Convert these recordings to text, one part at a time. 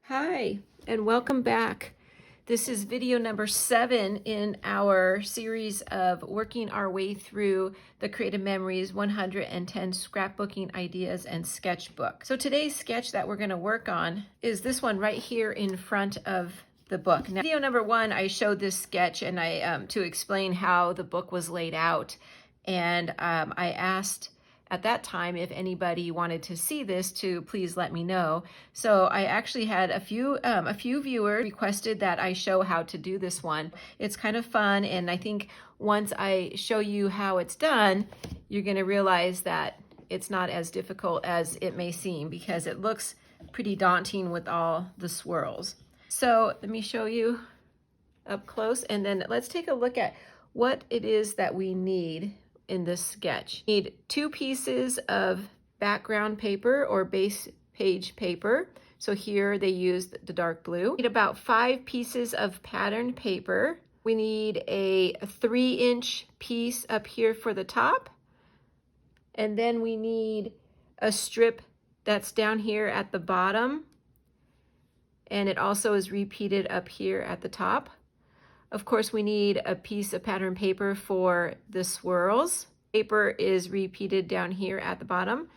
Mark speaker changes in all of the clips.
Speaker 1: Hi, and welcome back. This is video number 7 in our series of working our way through the Creative Memories 110 Scrapbooking Ideas and Sketchbook. So today's sketch that we're going to work on is this one right here in front of the book. Now, video number 1, I showed this sketch and I to explain how the book was laid out, and I asked at that time if anybody wanted to see this to please let me know. So I actually had a few viewers requested that I show how to do this one. It's kind of fun, and I think once I show you how it's done, you're going to realize that it's not as difficult as it may seem, because it looks pretty daunting with all the swirls. So let me show you up close, and then let's take a look at what it is that we need in this sketch. You need 2 pieces of background paper or base page paper. So here they used the dark blue. We need about 5 pieces of patterned paper. We need a 3-inch piece up here for the top. And then we need a strip that's down here at the bottom. And it also is repeated up here at the top. Of course, we need a piece of pattern paper for the swirls. Paper is repeated down here at the bottom.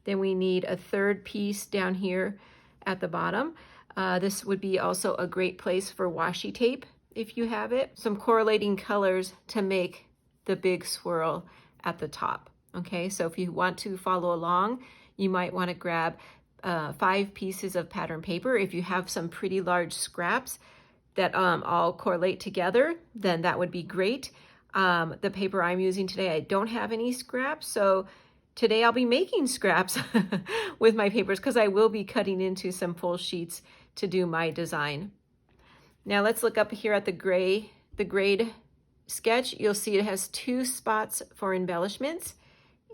Speaker 1: Then we need a 3rd piece down here at the bottom. This would be also a great place for washi tape if you have it. Some correlating colors to make the big swirl at the top. Okay, so if you want to follow along, you might want to grab 5 pieces of pattern paper. If you have some pretty large scraps that all correlate together, then that would be great. The paper I'm using today, I don't have any scraps, so today I'll be making scraps with my papers, because I will be cutting into some full sheets to do my design. Now let's look up here at the grade sketch. You'll see it has 2 spots for embellishments,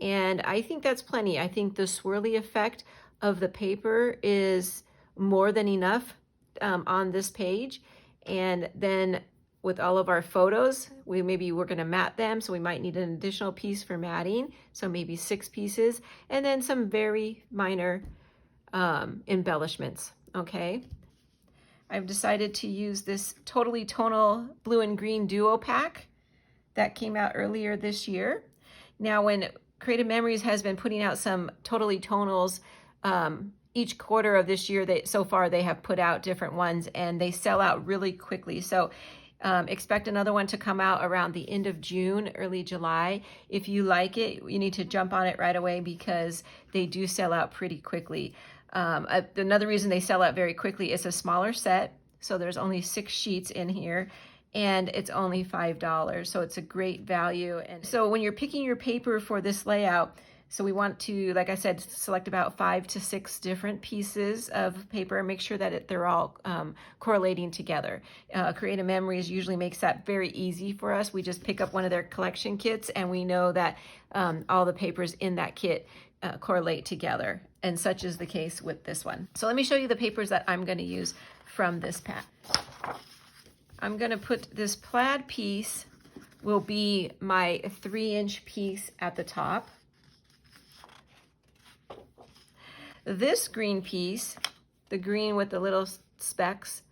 Speaker 1: and I think that's plenty. I think the swirly effect of the paper is more than enough on this page. And then with all of our photos, we're going to mat them, so we might need an additional piece for matting, so maybe 6 pieces, and then some very minor embellishments. Okay, I've decided to use this Totally Tonal blue and green duo pack that came out earlier this year. Now, when Creative Memories has been putting out some Totally Tonals each quarter of this year, so far they have put out different ones, and they sell out really quickly. So expect another one to come out around the end of June, early July. If you like it, you need to jump on it right away, because they do sell out pretty quickly. Another reason they sell out very quickly is a smaller set. So there's only 6 sheets in here, and it's only $5. So it's a great value. And so when you're picking your paper for this layout, so we want to, like I said, select about 5 to 6 different pieces of paper and make sure that they're all correlating together. Creative Memories usually makes that very easy for us. We just pick up one of their collection kits, and we know that all the papers in that kit correlate together. And such is the case with this one. So let me show you the papers that I'm going to use from this pack. I'm going to put this plaid piece will be my 3-inch piece at the top. This green piece, the green with the little specks,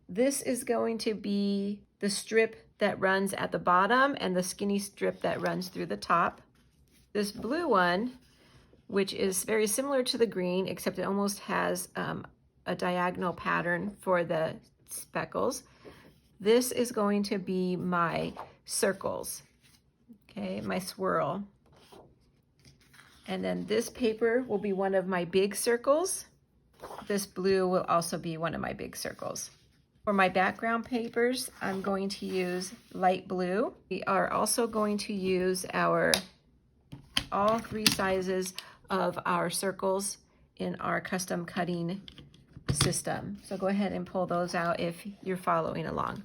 Speaker 1: this is going to be the strip that runs at the bottom and the skinny strip that runs through the top. This blue one, which is very similar to the green, except it almost has a diagonal pattern for the speckles. This is going to be my circles, okay, my swirl. And then this paper will be one of my big circles. This blue will also be one of my big circles. For my background papers, I'm going to use light blue. We are also going to use all 3 sizes of our circles in our custom cutting system. So go ahead and pull those out if you're following along.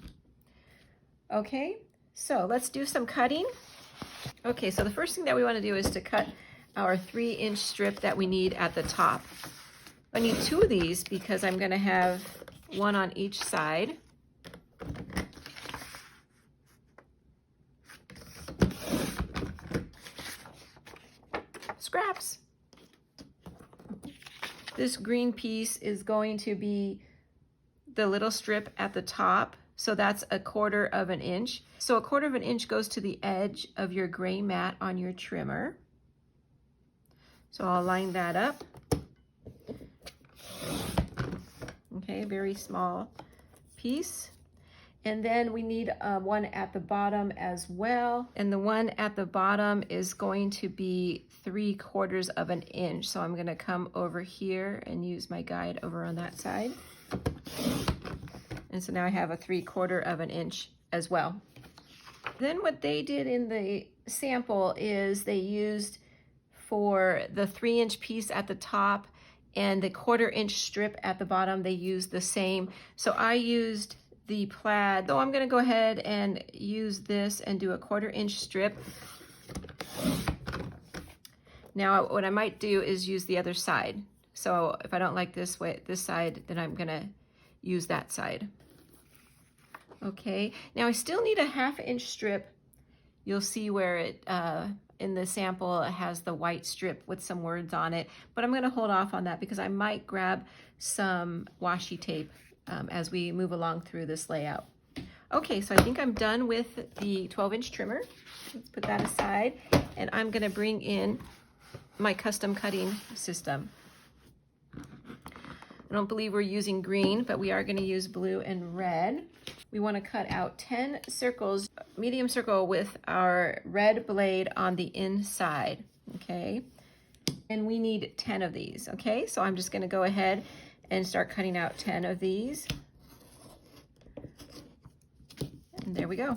Speaker 1: Okay, so let's do some cutting. Okay, so the first thing that we want to do is to cut our 3-inch strip that we need at the top. I need 2 of these because I'm going to have one on each side. Scraps. This green piece is going to be the little strip at the top. So that's 1/4 of an inch. So 1/4 of an inch goes to the edge of your gray mat on your trimmer. So I'll line that up. Okay, very small piece. And then we need one at the bottom as well. And the one at the bottom is going to be 3/4 of an inch. So I'm gonna come over here and use my guide over on that side. And so now I have a 3/4 of an inch as well. Then what they did in the sample is they used, for the 3-inch piece at the top and the 1/4 inch strip at the bottom, they used the same. So I used the plaid, though I'm gonna go ahead and use this and do a 1/4 inch strip. Now what I might do is use the other side. So if I don't like this side, then I'm gonna use that side. Okay, now I still need a 1/2 inch strip. You'll see where it, in the sample, it has the white strip with some words on it, but I'm gonna hold off on that because I might grab some washi tape as we move along through this layout. Okay, so I think I'm done with the 12-inch trimmer. Let's put that aside, and I'm gonna bring in my custom cutting system. I don't believe we're using green, but we are gonna use blue and red. We wanna cut out 10 circles, medium circle with our red blade on the inside, okay? And we need 10 of these, okay? So I'm just gonna go ahead and start cutting out 10 of these. And there we go.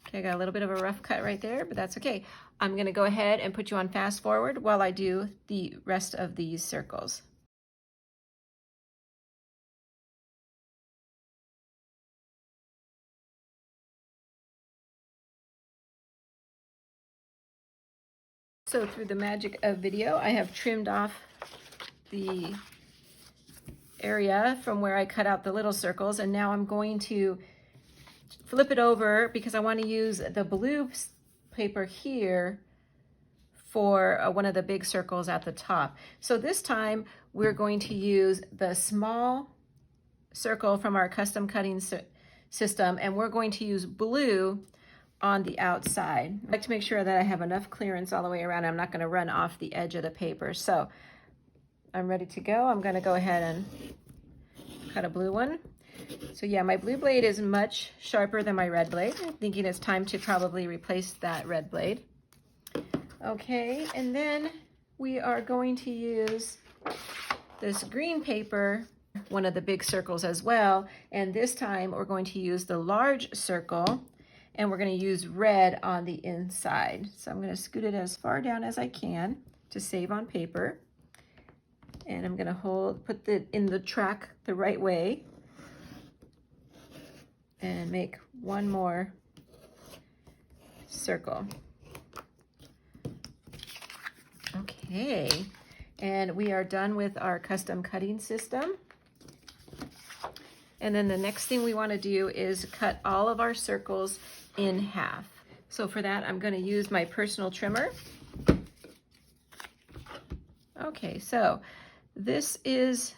Speaker 1: Okay, I got a little bit of a rough cut right there, but that's okay. I'm gonna go ahead and put you on fast forward while I do the rest of these circles. So through the magic of video, I have trimmed off the area from where I cut out the little circles, and now I'm going to flip it over because I want to use the blue paper here for one of the big circles at the top. So this time we're going to use the small circle from our custom cutting system, and we're going to use blue on the outside. I like to make sure that I have enough clearance all the way around. I'm not going to run off the edge of the paper. So I'm ready to go. I'm going to go ahead and cut a blue one. So yeah, my blue blade is much sharper than my red blade. I'm thinking it's time to probably replace that red blade. Okay, and then we are going to use this green paper, one of the big circles as well. And this time we're going to use the large circle, and we're going to use red on the inside. So I'm going to scoot it as far down as I can to save on paper. And I'm going to put it in the track the right way and make one more circle. Okay, and we are done with our custom cutting system. And then the next thing we want to do is cut all of our circles in half. So for that, I'm going to use my personal trimmer. Okay, so this is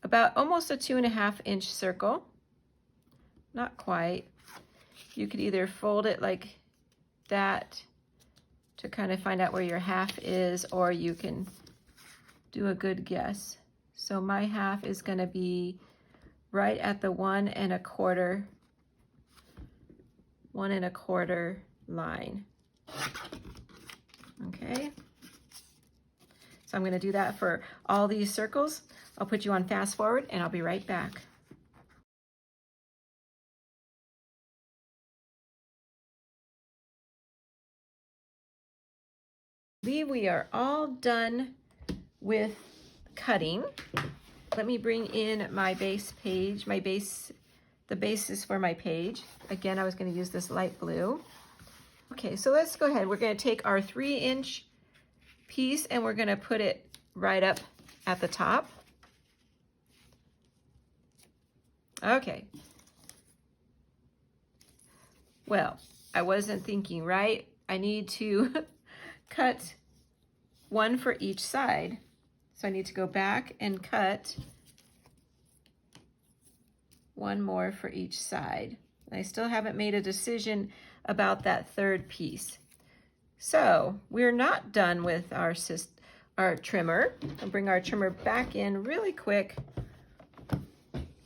Speaker 1: about almost a 2.5 inch circle. Not quite. You could either fold it like that to kind of find out where your half is, or you can do a good guess. So my half is going to be right at the 1 1/4 line. Okay, so I'm going to do that for all these circles. I'll put you on fast forward and I'll be right back. We are all done with cutting. Let me bring in my base page, the basis for my page. Again, I was going to use this light blue. Okay, so let's go ahead. We're going to take our 3-inch piece and we're going to put it right up at the top. Okay. Well, I wasn't thinking right. I need to cut one for each side. So I need to go back and cut one more for each side. I still haven't made a decision about that third piece. So we're not done with our trimmer. I'll bring our trimmer back in really quick.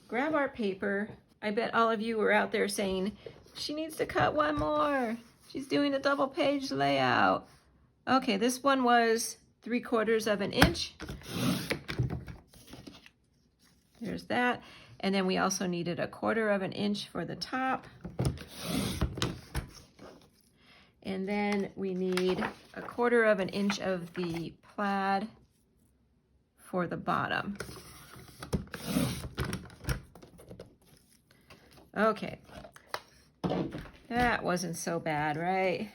Speaker 1: Grab our paper. I bet all of you were out there saying, she needs to cut one more. She's doing a double page layout. Okay, this one was 3/4 of an inch. There's that. And then we also needed 1/4 of an inch for the top. And then we need 1/4 of an inch of the plaid for the bottom. Okay, that wasn't so bad, right?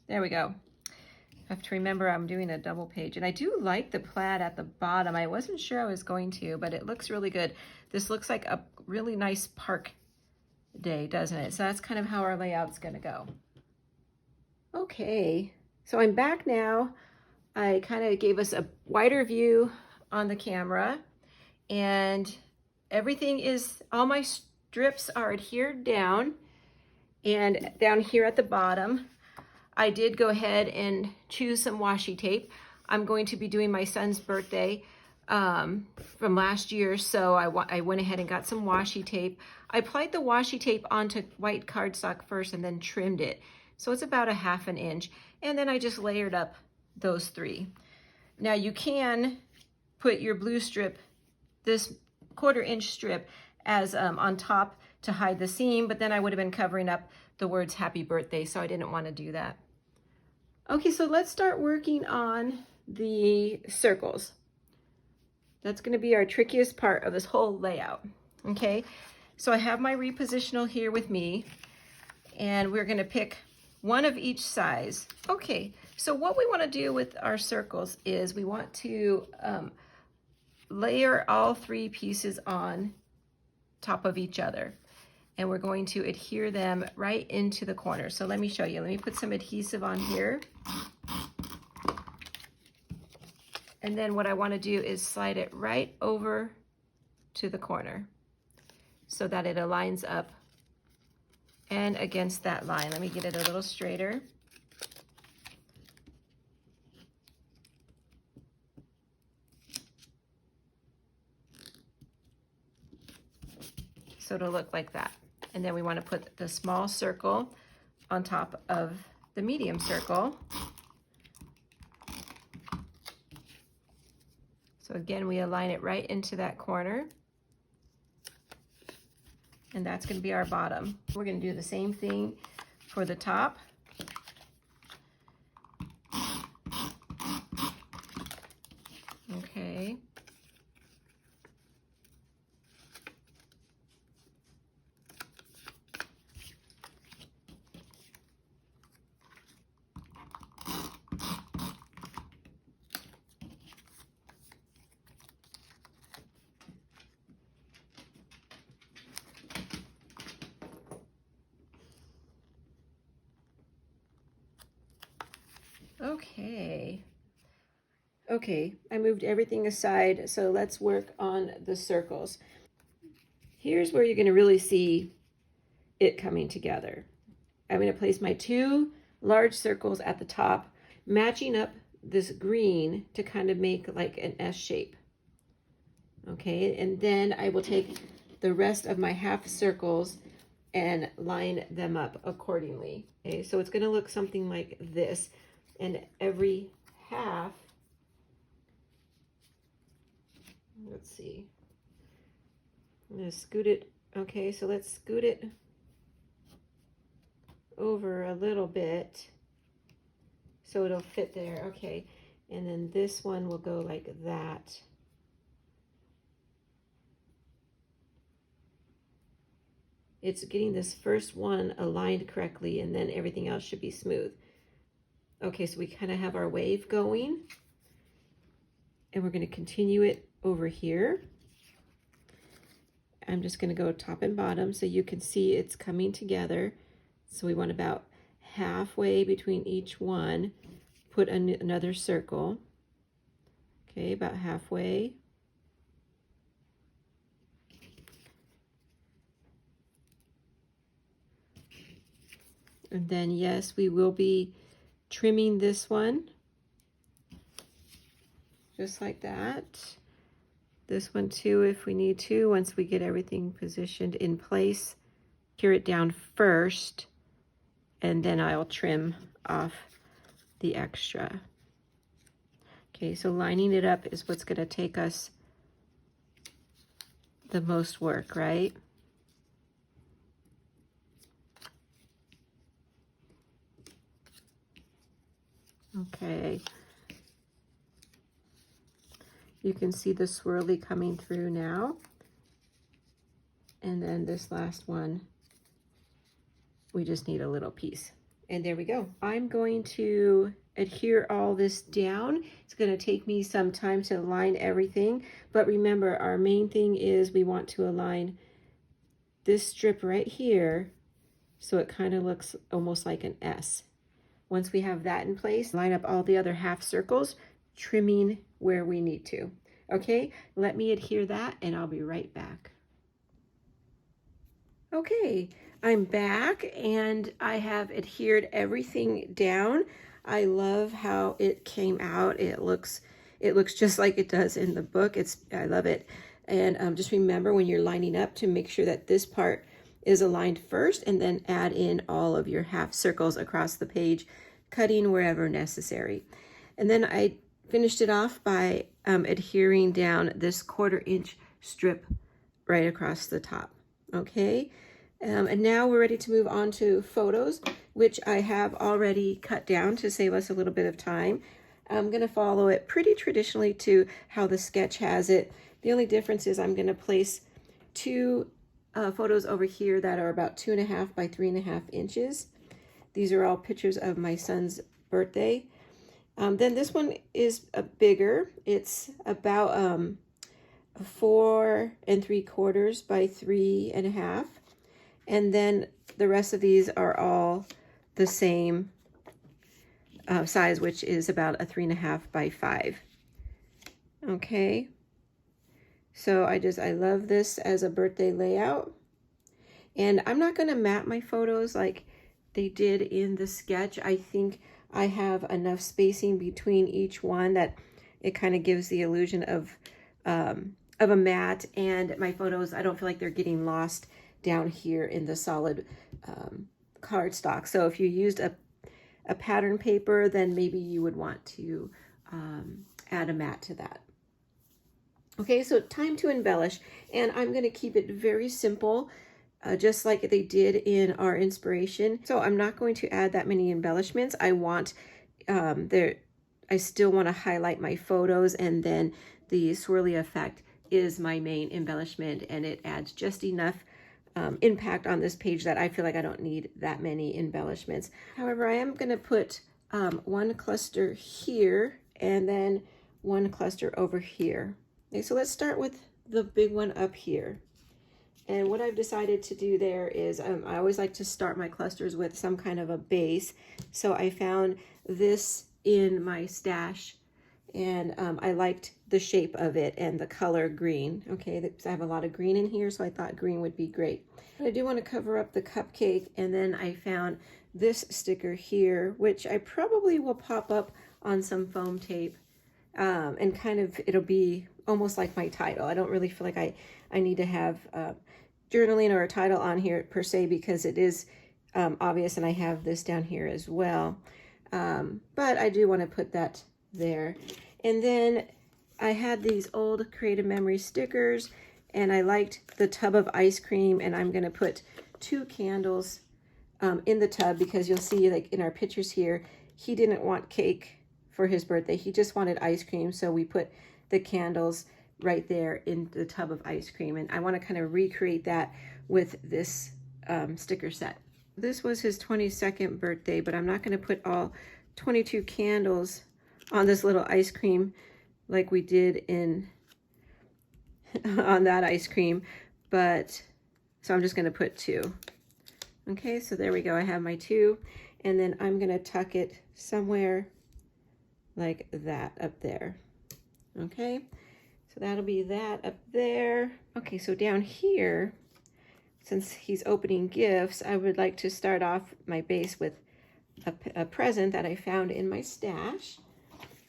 Speaker 1: There we go. I have to remember I'm doing a double page, and I do like the plaid at the bottom. I wasn't sure I was going to, but it looks really good. This looks like a really nice park day, doesn't it? So that's kind of how our layout's going to go. Okay, so I'm back now. I kind of gave us a wider view on the camera, and everything is, all my strips are adhered down, and down here at the bottom, I did go ahead and choose some washi tape. I'm going to be doing my son's birthday from last year, so I went ahead and got some washi tape. I applied the washi tape onto white cardstock first and then trimmed it. So it's about 1/2 inch. And then I just layered up those 3. Now you can put your blue strip, this 1/4 inch strip, as on top to hide the seam, but then I would have been covering up the words happy birthday, so I didn't want to do that. Okay, so let's start working on the circles. That's going to be our trickiest part of this whole layout. Okay, so I have my repositional here with me, and we're going to pick one of each size. Okay, so what we want to do with our circles is we want to layer all 3 pieces on top of each other. And we're going to adhere them right into the corner. So let me show you. Let me put some adhesive on here. And then what I want to do is slide it right over to the corner so that it aligns up and against that line. Let me get it a little straighter. So it'll look like that. And then we want to put the small circle on top of the medium circle. So again, we align it right into that corner. And that's going to be our bottom. We're going to do the same thing for the top. Okay. Okay, I moved everything aside, so let's work on the circles. Here's where you're going to really see it coming together. I'm going to place my 2 large circles at the top, matching up this green to kind of make like an S shape. Okay, and then I will take the rest of my half circles and line them up accordingly. Okay, so it's going to look something like this, and every half, let's see, I'm going to scoot it. Okay, so let's scoot it over a little bit so it'll fit there. Okay, and then this one will go like that. It's getting this first one aligned correctly, and then everything else should be smooth. Okay, so we kind of have our wave going, and we're going to continue it over here. I'm just going to go top and bottom so you can see it's coming together. So we want about halfway between each one, put another circle. Okay, about halfway. And then yes, we will be trimming this one. Just like that. This one too, if we need to, once we get everything positioned in place. Cure it down first, and then I'll trim off the extra. Okay, so lining it up is what's gonna take us the most work, right? Okay. You can see the swirly coming through now. And then this last one, we just need a little piece. And there we go. I'm going to adhere all this down. It's going to take me some time to align everything. But remember, our main thing is we want to align this strip right here so it kind of looks almost like an S. Once we have that in place, line up all the other half circles, trimming where we need to. Okay, let me adhere that and I'll be right back. Okay, I'm back and I have adhered everything down. I love how it came out. It looks just like it does in the book. I love it. And just remember when you're lining up to make sure that this part is aligned first, and then add in all of your half circles across the page, cutting wherever necessary. And then I finished it off by adhering down this 1/4 inch strip right across the top. Okay, and now we're ready to move on to photos, which I have already cut down to save us a little bit of time. I'm going to follow it pretty traditionally to how the sketch has it. The only difference is I'm going to place two photos over here that are about 2.5 by 3.5 inches. These are all pictures of my son's birthday. Then this one is bigger. It's about 4 3/4 by 3.5. And then the rest of these are all the same size, which is about a 3.5 by 5. Okay. So I love this as a birthday layout. And I'm not going to map my photos like they did in the sketch. I think I have enough spacing between each one that it kind of gives the illusion of a mat, and my photos, I don't feel like they're getting lost down here in the solid cardstock. So if you used a pattern paper, then maybe you would want to add a mat to that. Okay, so time to embellish, and I'm going to keep it very simple, just like they did in our inspiration. So I'm not going to add that many embellishments. I want I still want to highlight my photos, and then the swirly effect is my main embellishment, and it adds just enough impact on this page that I feel like I don't need that many embellishments. However, I am going to put one cluster here and then one cluster over here. Okay, so let's start with the big one up here. And what I've decided to do there is I always like to start my clusters with some kind of a base. So I found this in my stash, and I liked the shape of it and the color green. Okay, I have a lot of green in here, so I thought green would be great. But I do want to cover up the cupcake, and then I found this sticker here, which I probably will pop up on some foam tape, and kind of it'll be almost like my title. I don't really feel like I need to have journaling or a title on here per se, because it is obvious, and I have this down here as well. But I do want to put that there. And then I had these old Creative Memory stickers, and I liked the tub of ice cream, and I'm going to put 2 candles in the tub, because you'll see, like in our pictures here, he didn't want cake for his birthday. He just wanted ice cream, so we put the candles right there in the tub of ice cream, and I want to kind of recreate that with this sticker set. This was his 22nd birthday, but I'm not going to put all 22 candles on this little ice cream like we did in on that ice cream, but so I'm just going to put 2. Okay, so there we go. I have my 2, and then I'm going to tuck it somewhere like that up there. Okay, so that'll be that up there. Okay, so down here since he's opening gifts, I would like to start off my base with a present that I found in my stash.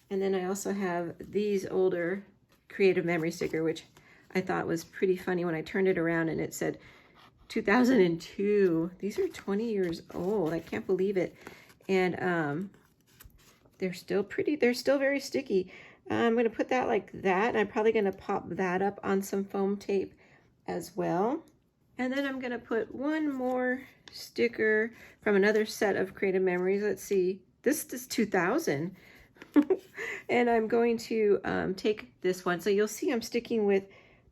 Speaker 1: And then I also have these older creative memory sticker, which I thought was pretty funny when I turned it around and it said 2002. These are 20 years old. I can't believe it. And they're still pretty. They're still very sticky. I'm going to put that like that. And I'm probably going to pop that up on some foam tape as well. And then I'm going to put one more sticker from another set of creative memories. Let's see. This is 2000. And I'm going to take this one. So you'll see I'm sticking with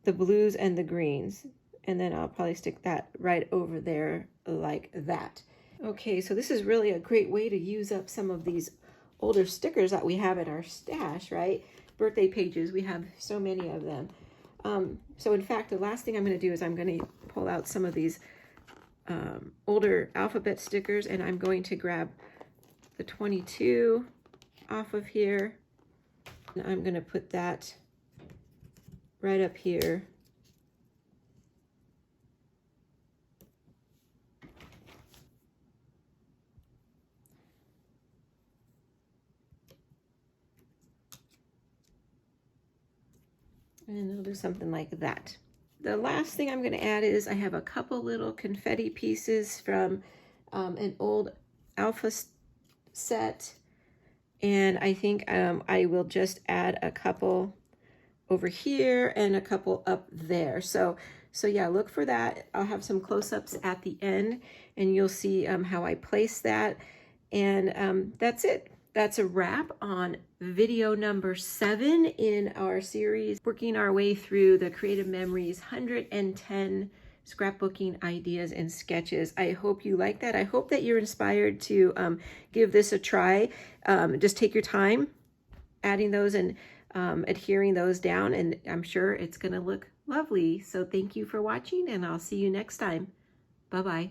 Speaker 1: the blues and the greens. And then I'll probably stick that right over there like that. Okay, so this is really a great way to use up some of these older stickers that we have in our stash, right? Birthday pages, we have so many of them. So in fact, the last thing I'm going to do is I'm going to pull out some of these older alphabet stickers, and I'm going to grab the 22 off of here. And I'm going to put that right up here. And I'll do something like that. The last thing I'm going to add is I have a couple little confetti pieces from an old alpha set. And I think I will just add a couple over here and a couple up there. So yeah, look for that. I'll have some close-ups at the end and you'll see how I place that. And that's it. That's a wrap on video number 7 in our series, working our way through the Creative Memories 110 Scrapbooking Ideas and Sketches. I hope you like that. I hope that you're inspired to give this a try. Just take your time adding those and adhering those down, and I'm sure it's going to look lovely. So thank you for watching, and I'll see you next time. Bye-bye.